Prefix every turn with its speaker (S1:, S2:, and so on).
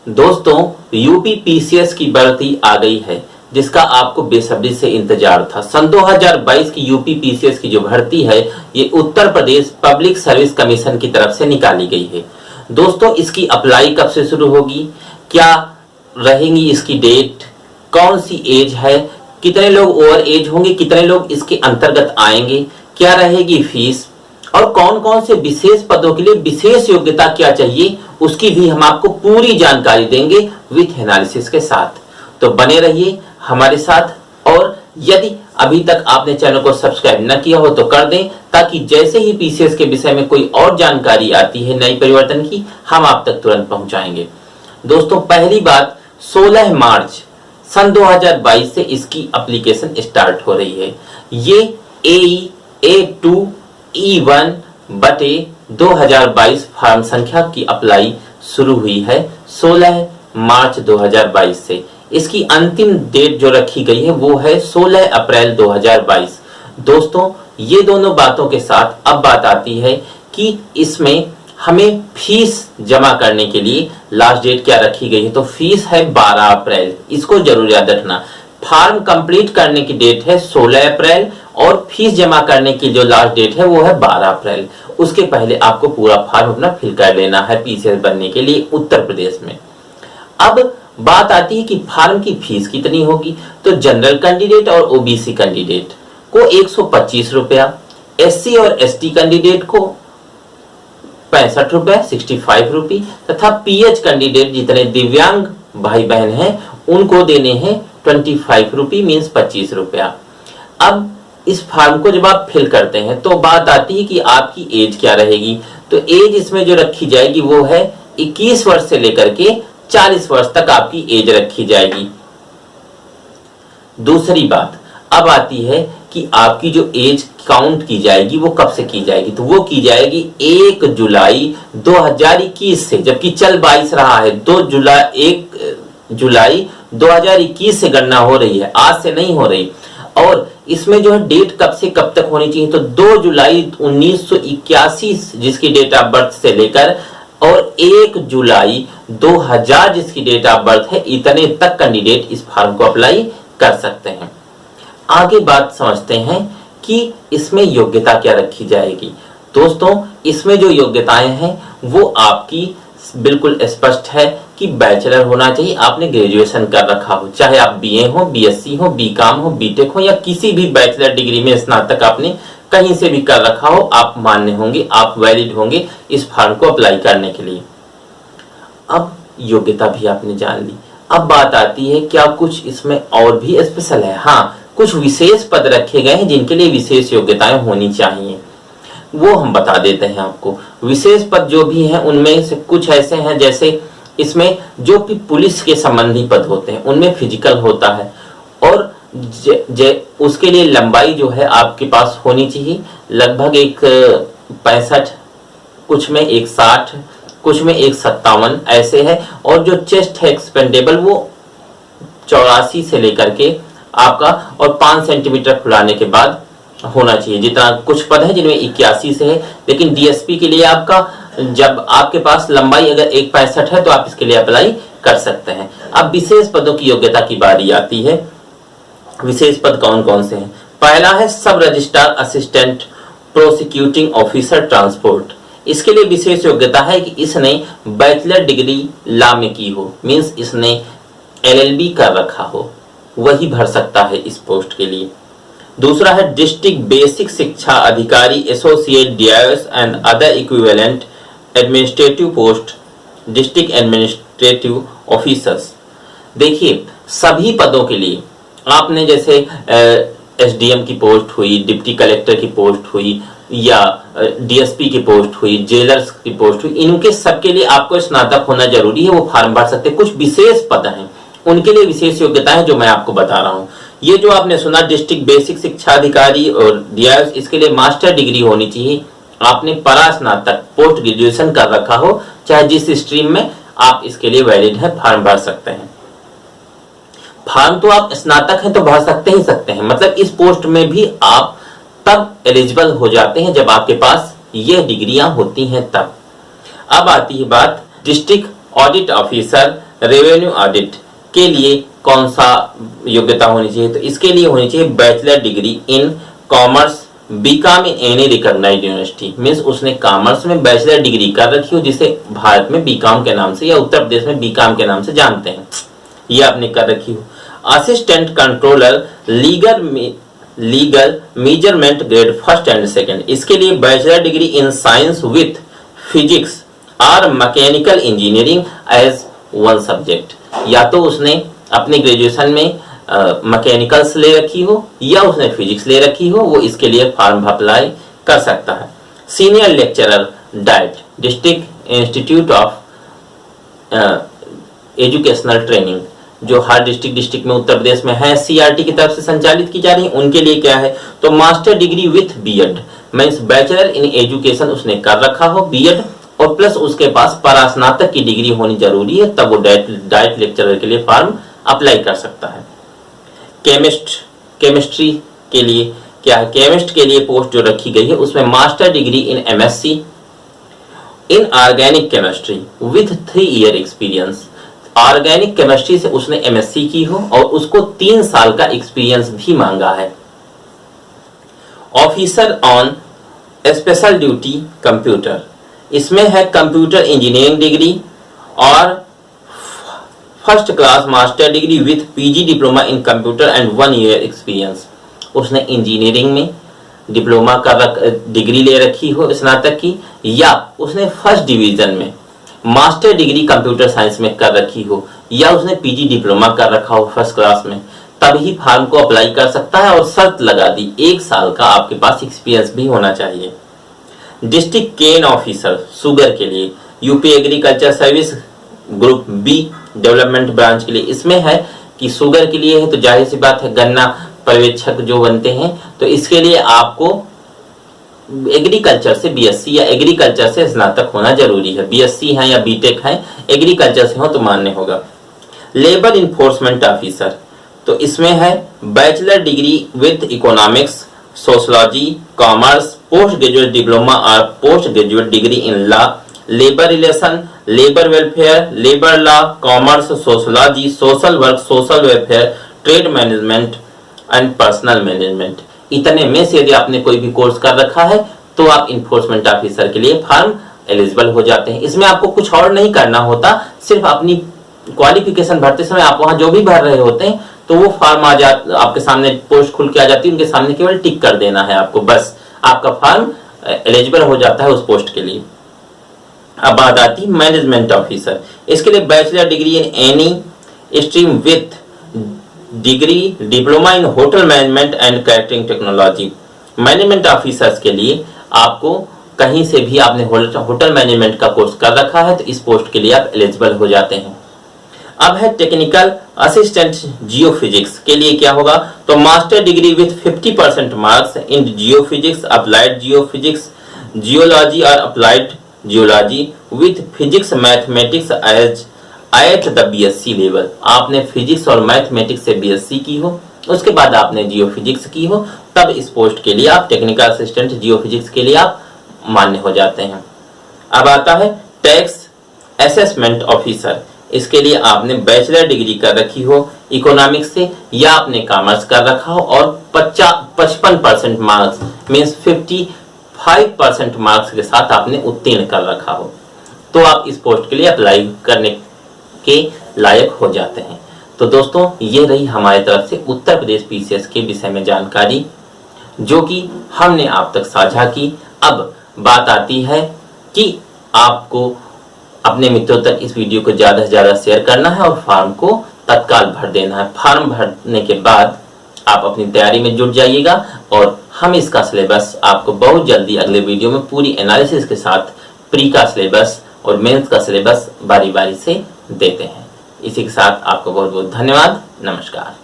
S1: दोस्तों, UP PCS की भर्ती आ गई है जिसका आपको बेसब्री से इंतजार था। सन 2022 की यूपी पीसीएस की जो भर्ती है ये Uttar Pradesh public service commission की तरफ से निकाली गई है। दोस्तों, इसकी अप्लाई कब से शुरू होगी, क्या रहेंगी इसकी डेट, कौन सी एज है, कितने लोग ओवर एज होंगे, कितने लोग इसके अंतर्गत आएंगे, क्या रहेगी फीस और कौन कौन से विशेष पदों के लिए विशेष योग्यता क्या चाहिए, उसकी भी हम आपको पूरी जानकारी देंगे विथ एनालिसिस के साथ। तो बने रहिए हमारे साथ, और यदि अभी तक आपने चैनल को सब्सक्राइब न किया हो तो कर दें, ताकि जैसे ही पीसीएस के विषय में कोई और जानकारी आती है नई परिवर्तन की, हम आप तक तुरंत पहुंचाएंगे। दोस्तों, पहली बात, 16 मार्च सन 2022 से इसकी एप्लीकेशन स्टार्ट हो रही है। ये A2E1 बटे 2022 फॉर्म संख्या की अप्लाई शुरू हुई है 16 मार्च 2022 से। इसकी अंतिम डेट जो रखी गई है वो है 16 अप्रैल 2022। दोस्तों, ये दोनों बातों के साथ अब बात आती है कि इसमें हमें फीस जमा करने के लिए लास्ट डेट क्या रखी गई है। तो फीस है 12 अप्रैल, इसको जरूर याद रखना। फॉर्म कंप्लीट करने की डेट है 16 अप्रैल और फीस जमा करने की जो लास्ट डेट है वो है 12 अप्रैल। उसके पहले आपको पूरा फॉर्म अपना फिल कर लेना है पीसीएस बनने के लिए उत्तर प्रदेश में। अब बात आती है कि फॉर्म की फीस कितनी होगी। तो जनरल कैंडिडेट और ओबीसी कैंडिडेट को 125 रुपया, एससी और एसटी कैंडिडेट को 65 रुपए 65 रुपी, तथा पीएच कैंडिडेट जितने दिव्यांग भाई बहन हैं उनको देने हैं 25 रुपी मीन्स 25 रुपया। अब इस फॉर्म को जब आप फिल करते हैं तो बात आती है कि आपकी एज क्या रहेगी। तो एज इसमें जो रखी जाएगी वो है 21 वर्ष से लेकर के 40 वर्ष तक आपकी एज रखी जाएगी। दूसरी बात अब आती है कि आपकी जो एज काउंट की जाएगी वो कब से की जाएगी। तो वो की जाएगी 1 जुलाई 2021 से, जबकि चल 22 रहा है। 1 जुलाई 2021 से गणना हो रही है, आज से नहीं हो रही। और इसमें जो है डेट कब से कब तक होनी चाहिए। तो 2 जुलाई 1981 जिसकी डेट ऑफ बर्थ से लेकर और 1 जुलाई 2000 जिसकी डेट ऑफ बर्थ है, इतने तक कैंडिडेट इस फॉर्म को अप्लाई कर सकते हैं। आगे बात समझते हैं कि इसमें योग्यता क्या रखी जाएगी। दोस्तों, इसमें जो योग्यताएं हैं वो आपकी बिल्कुल स्पष्ट है कि बैचलर होना चाहिए, आपने ग्रेजुएशन कर रखा हो, चाहे आप बीए हो, बीएससी हो, बीकॉम हो, बीटेक हो या किसी भी बैचलर डिग्री में स्नातक आपने कहीं से भी कर रखा हो, आप मान्य होंगे, आप वैलिड होंगे इस फॉर्म को अप्लाई करने के लिए। अब योग्यता भी आपने जान ली। अब बात आती है क्या कुछ इसमें और भी स्पेशल है। हाँ, कुछ विशेष पद रखे गए हैं जिनके लिए विशेष योग्यताएं होनी चाहिए, वो हम बता देते हैं आपको। विशेष पद जो भी हैं उनमें से कुछ ऐसे हैं, जैसे इसमें जो कि पुलिस के संबंधी पद होते हैं उनमें फिजिकल होता है और उसके लिए लंबाई जो है आपके पास होनी चाहिए लगभग 1.65, कुछ में 1.60, कुछ में 1.57 ऐसे है। और जो चेस्ट है एक्सपेंडेबल वो 84 से लेकर के आपका और 5 सेंटीमीटर फुलाने के बाद होना चाहिए। जितना कुछ पद है जिनमें 81 से है, लेकिन डीएसपी के लिए आपका जब आपके पास लंबाई अगर 1.65 है तो आप इसके लिए अप्लाई कर सकते हैं। अब विशेष पदों की योग्यता की बारी आती है। विशेष पद कौन कौन से हैं। पहला है सब registrar assistant prosecuting officer transport. इसके लिए विशेष योग्यता है कि इसने बैचलर डिग्री लॉ में की हो, मींस इसने एलएलबी कर रखा हो, वही भर सकता है इस पोस्ट के लिए। दूसरा है डिस्ट्रिक्ट बेसिक शिक्षा अधिकारी associate DIIs and other equivalent administrative post district administrative officers. देखिए, सभी पदों के लिए आपने जैसे एसडीएम की पोस्ट हुई, डिप्टी कलेक्टर की पोस्ट हुई या डीएसपी की पोस्ट हुई, जेलर्स की पोस्ट हुई, इनके सबके लिए आपको स्नातक होना जरूरी है, वो फॉर्म भर सकते हैं। कुछ विशेष पद हैं उनके लिए विशेष योग्यताएं जो मैं आपको बता रहा हूं। ये जो आपने सुना डिस्ट्रिक्ट बेसिक शिक्षा अधिकारी और डीआईएस, इसके लिए मास्टर डिग्री होनी चाहिए, आपने परा स्नातक पोस्ट ग्रेजुएशन कर रखा हो, चाहे जिस स्ट्रीम में, आप इसके लिए वैलिड है, फॉर्म भर सकते हैं। फॉर्म तो आप स्नातक हैं तो भर सकते ही सकते हैं, मतलब इस पोस्ट में भी आप तब एलिजिबल हो जाते हैं जब आपके पास ये डिग्रियां होती हैं तब। अब आती है बात district audit officer revenue audit के लिए कौन सा योग्यता होनी चाहिए? तो इसके लिए होनी चाहिए bachelor degree in commerce BCom in any recognised university. Means उसने कॉमर्स में बैचलर डिग्री कर रखी हो, जिसे भारत में बीकॉम के नाम से या उत्तर प्रदेश में बीकॉम के नाम से जानते हैं, ये आपने कर रखी हो। Assistant controller legal measurement grade first and second, इसके लिए bachelor degree in science with physics और mechanical engineering as one subject. या तो उसने अपने ग्रेजुएशन में मैकेनिकल्स ले रखी हो या उसने फिजिक्स ले रखी हो, वो इसके लिए फॉर्म अप्लाई कर सकता है। Senior lecturer diet district institute of educational training, जो हर डिस्ट्रिक्ट में उत्तर प्रदेश में है, सीआरटी की तरफ से संचालित की जा रही है, उनके लिए क्या है? तो master degree with BEd, means bachelor in education उसने कर रखा हो बीएड, और प्लस उसके पास परास्नातक की डिग्री होनी जरूरी है, तब वो डाइट लेक्चरर के लिए फॉर्म अप्लाई कर सकता है। केमिस्ट्री के लिए क्या है? केमिस्ट के लिए पोस्ट जो रखी गई है उसमें master degree in MSc in organic chemistry with 3 year experience. Organic chemistry से उसने एमएससी की हो और उसको 3 साल का एक्सपीरियंस भी मांगा है। Officer on special duty computer, इसमें है कंप्यूटर इंजीनियरिंग डिग्री और first class master degree with PG diploma in computer and 1 year experience. उसने इंजीनियरिंग में डिप्लोमा का डिग्री ले रखी हो स्नातक की, या उसने फर्स्ट डिवीजन में मास्टर डिग्री कंप्यूटर साइंस में कर रखी हो, या उसने पीजी डिप्लोमा कर रखा हो फर्स्ट क्लास में, तभी फॉर्म को अप्लाई कर सकता है। और शर्त लगा दी 1 साल का आपके पास एक्सपीरियंस भी होना चाहिए। डिस्ट्रिक्ट केन ऑफिसर शुगर के लिए, UP agriculture service group B development branch के लिए, इसमें है कि शुगर के लिए है तो जाहिर सी बात है गन्ना पर्यवेक्षक जो बनते हैं, तो इसके लिए आपको एग्रीकल्चर से बीएससी या एग्रीकल्चर से स्नातक होना जरूरी है। बीएससी है या बीटेक है, एग्रीकल्चर से हो तो मान्य होगा। लेबर इन्फोर्समेंट ऑफिसर, तो इसमें है bachelor degree with economics, sociology, commerce, post graduate diploma और post graduate degree in law, labour relation, labour welfare, labour law, commerce, sociology, social work, social welfare, trade management and personal management. इतने में से यदि आपने कोई भी course कर रखा है तो आप इन्फोर्समेंट ऑफिसर के लिए फॉर्म एलिजिबल हो जाते हैं। इसमें आपको कुछ और नहीं करना होता, सिर्फ अपनी क्वालिफिकेशन भरते समय आप वहां जो भी भर रहे होते हैं तो वो फॉर्म आ जाता, आपके सामने पोस्ट खुल के आ जाती है, उनके सामने केवल टिक कर देना है आपको, बस आपका फॉर्म एलिजिबल हो जाता है उस पोस्ट के लिए। अब बात आती है मैनेजमेंट ऑफिसर, इसके लिए bachelor degree in any stream with degree diploma in hotel management and catering technology. Management officers के लिए आपको कहीं से भी आपने होटल मैनेजमेंट का कोर्स कर रखा है तो इस पोस्ट के लिए आप एलिजिबल हो जाते हैं। अब है टेक्निकल असिस्टेंट जियोफिजिक्स के लिए क्या होगा? तो master degree with 50% marks in geophysics, applied geophysics, geology और applied geology with physics mathematics as at the BSc level. आपने फिजिक्स और मैथमेटिक्स से बीएससी की हो, उसके बाद आपने जियोफिजिक्स की हो, तब इस पोस्ट के लिए आप टेक्निकल असिस्टेंट जियोफिजिक्स के लिए आप मान्य हो जाते हैं। अब आता है टैक्स असेसमेंट ऑफिसर, इसके लिए आपने बैचलर डिग्री कर रखी हो इकोनॉमिक्स से या आपने कॉमर्स कर रखा हो और 55% मार्क्स मीन्स 55% मार्क्स के साथ आपने उत्तीर्ण कर रखा हो, तो आप इस पोस्ट के लिए अप्लाई करने के लायक हो जाते हैं। तो दोस्तों ये रही हमारी तरफ से उत्तर प्रदेश पीसीएस के विषय में जानकारी जो कि हमने आप तक साझा की। अब बात आती है कि आपको अपने मित्रों तक इस वीडियो को ज्यादा से ज्यादा शेयर करना है और फॉर्म को तत्काल भर देना है। फॉर्म भरने के बाद आप अपनी तैयारी में जुट जाइएगा और हम इसका सिलेबस आपको बहुत जल्दी अगले वीडियो में पूरी एनालिसिस के साथ प्री का सिलेबस और मेंस का सिलेबस बारी बारी से देते हैं। इसी के साथ आपको बहुत बहुत धन्यवाद। नमस्कार।